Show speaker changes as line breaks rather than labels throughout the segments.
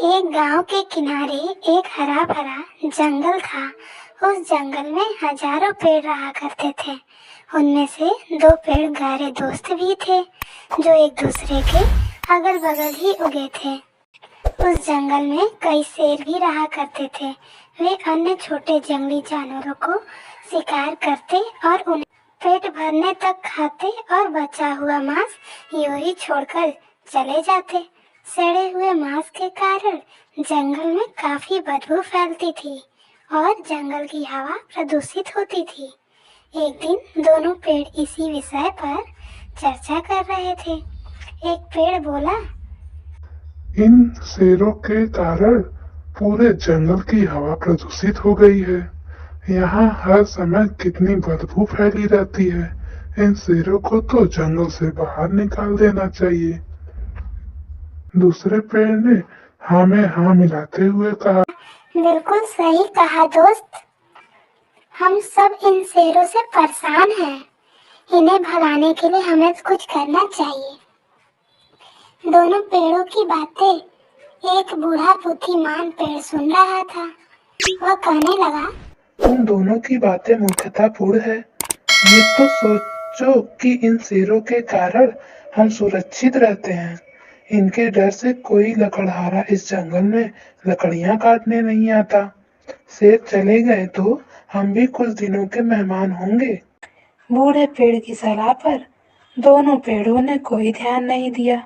एक गांव के किनारे एक हरा भरा जंगल था। उस जंगल में हजारों पेड़ रहा करते थे। उनमें से दो पेड़ गहरे दोस्त भी थे, जो एक दूसरे के अगल बगल ही उगे थे। उस जंगल में कई शेर भी रहा करते थे। वे अन्य छोटे जंगली जानवरों को शिकार करते और उन्हें पेट भरने तक खाते और बचा हुआ मांस यूं ही छोड़कर चले जाते। सड़े हुए मांस के कारण जंगल में काफी बदबू फैलती थी और जंगल की हवा प्रदूषित होती थी। एक दिन दोनों पेड़ इसी विषय पर चर्चा कर रहे थे। एक पेड़ बोला,
इन शेरों के कारण पूरे जंगल की हवा प्रदूषित हो गई है। यहाँ हर समय कितनी बदबू फैली रहती है। इन शेरों को तो जंगल से बाहर निकाल देना चाहिए। दूसरे पेड़ ने हाँ में हाँ मिलाते हुए कहा,
बिल्कुल सही कहा दोस्त, हम सब इन शेरों से परेशान हैं। इन्हें भगाने के लिए हमें कुछ करना चाहिए। दोनों पेड़ों की बातें एक बूढ़ा बुद्धिमान पेड़ सुन रहा था। वह कहने लगा,
उन दोनों की बातें मूर्खतापूर्ण है। ये तो सोचो कि इन शेरों के कारण हम सुरक्षित रहते हैं। इनके डर से कोई लकड़हारा इस जंगल में लकड़ियां काटने नहीं आता। शेर चले गए तो हम भी कुछ दिनों के मेहमान होंगे।
बूढ़े पेड़ की सलाह पर दोनों पेड़ों ने कोई ध्यान नहीं दिया।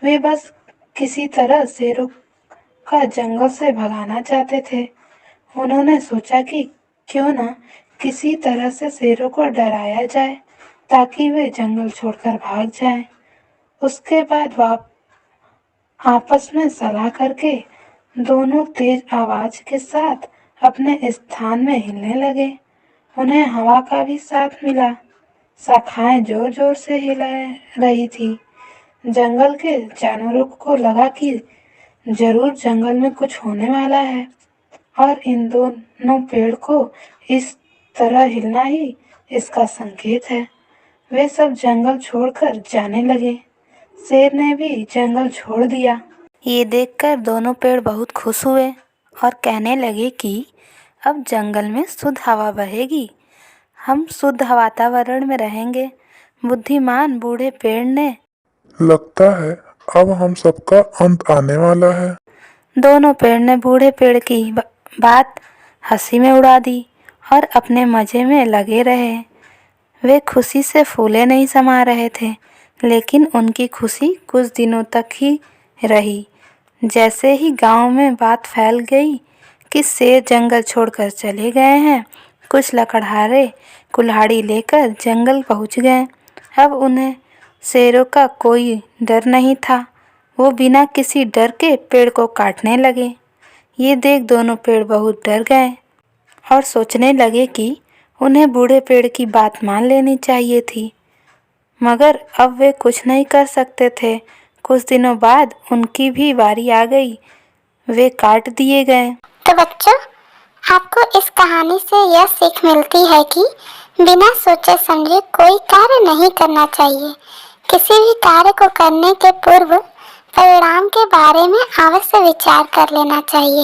वे बस किसी तरह शेरों का जंगल से भगाना चाहते थे। उन्होंने सोचा कि क्यों न किसी तरह से शेरों को डराया जाए ताकि वे जंगल छोड़कर भाग जाएं। उसके बाद आपस में सलाह करके दोनों तेज आवाज के साथ अपने स्थान में हिलने लगे। उन्हें हवा का भी साथ मिला। शाखाएं जोर जोर से हिला रही थी। जंगल के जानवरों को लगा कि जरूर जंगल में कुछ होने वाला है और इन दोनों पेड़ को इस तरह हिलना ही इसका संकेत है। वे सब जंगल छोड़कर जाने लगे। शेर ने भी जंगल छोड़ दिया।
ये देखकर दोनों पेड़ बहुत खुश हुए और कहने लगे कि अब जंगल में शुद्ध हवा बहेगी, हम शुद्ध वातावरण में रहेंगे। बुद्धिमान बूढ़े पेड़ ने
लगता है अब हम सबका अंत आने वाला है।
दोनों पेड़ ने बूढ़े पेड़ की बात हंसी में उड़ा दी और अपने मजे में लगे रहे। वे खुशी से फूले नहीं समा रहे थे, लेकिन उनकी खुशी कुछ दिनों तक ही रही। जैसे ही गांव में बात फैल गई कि शेर जंगल छोड़कर चले गए हैं, कुछ लकड़हारे कुल्हाड़ी लेकर जंगल पहुंच गए। अब उन्हें शेरों का कोई डर नहीं था। वो बिना किसी डर के पेड़ को काटने लगे। ये देख दोनों पेड़ बहुत डर गए और सोचने लगे कि उन्हें बूढ़े पेड़ की बात मान लेनी चाहिए थी, मगर अब वे कुछ नहीं कर सकते थे। कुछ दिनों बाद उनकी भी बारी आ गई। वे काट दिए गए।
तो बच्चों, आपको इस कहानी से यह सीख मिलती है कि बिना सोचे समझे कोई कार्य नहीं करना चाहिए। किसी भी कार्य को करने के पूर्व परिणाम के बारे में अवश्य विचार कर लेना चाहिए।